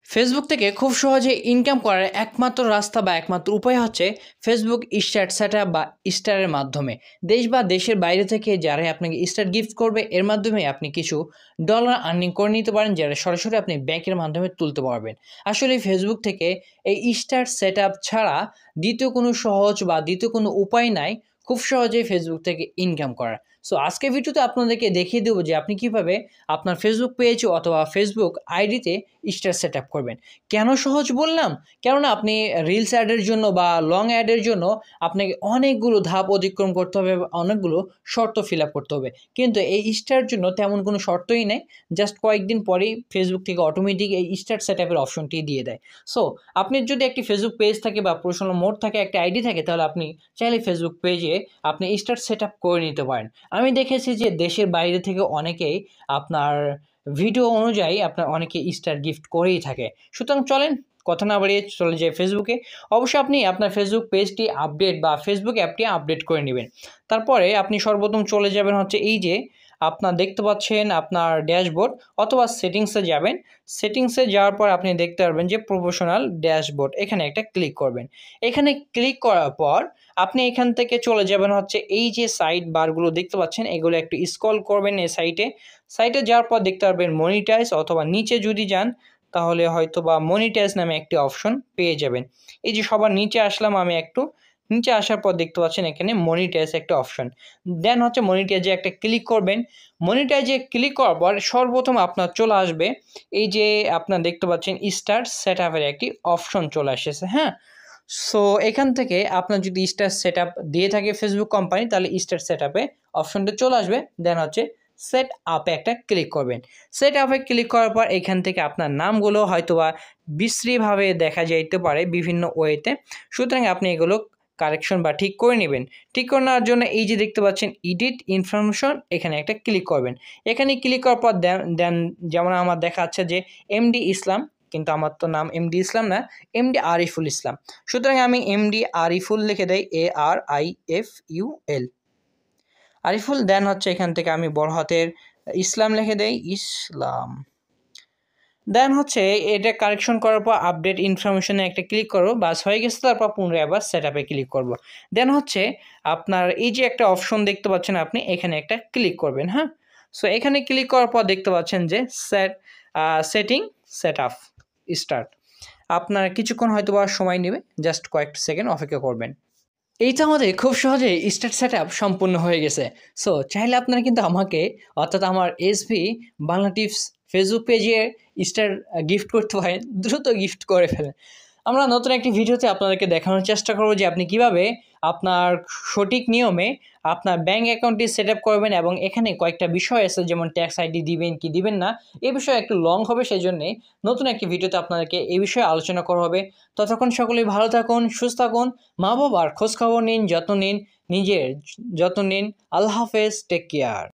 Facebook থেকে খুব সহজে ইনকাম করার একমাত্র রাস্তা বা একমাত্র উপায় হচ্ছে ফেসবুক স্টার সেটআপ বা স্টারের মাধ্যমে। দেশ বা দেশের বাইরে থেকে যারাই আপনাকে স্টার গিফট করবে এর মাধ্যমে আপনি কিছু ডলার আর্নিং করে নিতে পারেন, যারা সরাসরি আপনি ব্যাংকের মাধ্যমে তুলতে পারবেন। আসলে ফেসবুক থেকে এই স্টার সেটআপ ছাড়া দ্বিতীয় কোনো সহজ বা দ্বিতীয় কোনো উপায় নাই খুব সহজেই ফেসবুক থেকে ইনকাম করার। সো আজকের ভিডিওতে আপনাদেরকে দেখিয়ে দেবো যে আপনি কিভাবে আপনার ফেসবুক পেজ অথবা ফেসবুক আইডিতে স্টার সেট আপ করবেন। কেন সহজ বললাম? কেননা আপনি রিলস অ্যাডের জন্য বা লং অ্যাডের জন্য আপনাকে অনেকগুলো ধাপ অতিক্রম করতে হবে, অনেকগুলো শর্ত ফিল আপ করতে হবে। কিন্তু এই স্টারের জন্য তেমন কোনো শর্তই নেই। জাস্ট কয়েকদিন পরেই ফেসবুক থেকে অটোমেটিক এই স্টার সেট আপের অপশনটি দিয়ে দেয়। সো আপনার যদি একটি ফেসবুক পেজ থাকে বা প্রফেশনাল মোড থাকে, একটা আইডি থাকে, তাহলে আপনি চাইলে ফেসবুক পেজে আপনি স্টার সেট আপ করে নিতে পারেন। আমি দেখেছি যে দেশের বাইরে থেকে অনেকেই আপনার ভিডিও অনুযায়ী আপনার অনেকে স্টার গিফট করেই থাকে। সুতরাং চলেন কথা না বাড়িয়ে চলে যায় ফেসবুকে। অবশ্যই আপনি আপনার ফেসবুক পেজটি আপডেট বা ফেসবুক অ্যাপটি আপডেট করে নেবেন। তারপরে আপনি সর্বপ্রথম চলে যাবেন হচ্ছে এই যে আপনার দেখতে পাচ্ছেন আপনার ড্যাশবোর্ড, অথবা সেটিংসে যাবেন। সেটিংসে যাওয়ার পর আপনি দেখতে পারবেন যে প্রফেশনাল ড্যাশবোর্ড, এখানে একটা ক্লিক করবেন। এখানে ক্লিক করার পর আপনি এখান থেকে চলে যাবেন হচ্ছে এই যে সাইড বারগুলো দেখতে পাচ্ছেন, এগুলো একটু স্ক্রল করবেন এই সাইটে যাওয়ার পর দেখতে পারবেন মনিটাইজ, অথবা নিচে যদি যান তাহলে হয়তো বা মনিটাইজ নামে একটি অপশন পেয়ে যাবেন। এই যে সবার নিচে আসলাম আমি একটু, নিচে আসার পর দেখতে পাচ্ছেন এখানে মনিটাইজ একটা অপশন। দেন হচ্ছে মনিটাইজে একটা ক্লিক করবেন। মনিটাইজে ক্লিক করার পর সর্বপ্রথম আপনার চলে আসবে এই যে আপনার দেখতে পাচ্ছেন স্টার সেট আপের একটি অপশন চলে এসেছে। হ্যাঁ, সো এখান থেকে আপনার যদি স্টার সেট আপ দিয়ে থাকে ফেসবুক কোম্পানি, তাহলে স্টার সেট আপে অপশনটা চলে আসবে। দেন হচ্ছে সেট আপে একটা ক্লিক করবেন। সেট আপে ক্লিক করার পর এখান থেকে আপনার নামগুলো হয়তোবা বিশ্রীভাবে দেখা যাইতে পারে বিভিন্ন ওয়েতে। সুতরাং আপনি এগুলো কারেকশন বা ঠিক করে নেবেন। ঠিক করে নেওয়ার জন্য এই যে দেখতে পাচ্ছেন এডিট ইনফরমেশন, এখানে একটা ক্লিক করবেন। এখানে ক্লিক করার পর দেন যেমন আমার দেখাচ্ছে যে এমডি ইসলাম, কিন্তু আমার তো নাম এমডি ইসলাম না, এমডি আরিফুল ইসলাম। সুতরাং আমি এমডি আরিফুল লিখে দেই, ARIFUL আরিফুল। দেন হচ্ছে এখান থেকে আমি বড় হাতের ইসলাম লিখে দেই, ইসলাম। দেন হচ্ছে এটা কারেকশন করার পর আপডেট ইনফরমেশনে একটা ক্লিক করবো, বাস হয়ে গেছে। তারপর পুনরায় আবার সেট আপে ক্লিক করবো। দেন হচ্ছে আপনার এই যে একটা অপশন দেখতে পাচ্ছেন আপনি, এখানে একটা ক্লিক করবেন। হ্যাঁ, সো এখানে ক্লিক করার পর দেখতে পাচ্ছেন যে সেটিং সেট আপ স্টার্ট। আপনার কিছুক্ষণ হয়তো বা সময় নেবে, জাস্ট কয়েকটা সেকেন্ড অপেক্ষা করবেন। এইটা আমাদের খুব সহজেই স্টার সেট আপ সম্পূর্ণ হয়ে গেছে। সো চাইলে আপনারা কিন্তু আমাকে, অর্থাৎ আমার এসভি বাংলা টিপস ফেসবুক পেজে স্টার গিফট করতে পারেন, দ্রুত গিফট করে ফেলেন। আমরা নতুন একটি ভিডিওতে আপনাদেরকে দেখানোর চেষ্টা করব যে আপনি কিভাবে আপনার সঠিক নিয়মে আপনার ব্যাঙ্ক অ্যাকাউন্টটি সেট আপ করবেন, এবং এখানে কয়েকটা বিষয় আছে যেমন ট্যাক্স আইডি দিবেন কি দিবেন না, এই বিষয়ে একটু লং হবে, সেই জন্যে নতুন একটি ভিডিওতে আপনাদেরকে এই বিষয়ে আলোচনা করা হবে। ততক্ষণ সকলেই ভালো থাকুন, সুস্থ থাকুন, মা বাবার খোঁজখবর নিন, যত্ন নিন, নিজের যত্ন নিন। আল্লাহ হাফেজ, টেক কেয়ার।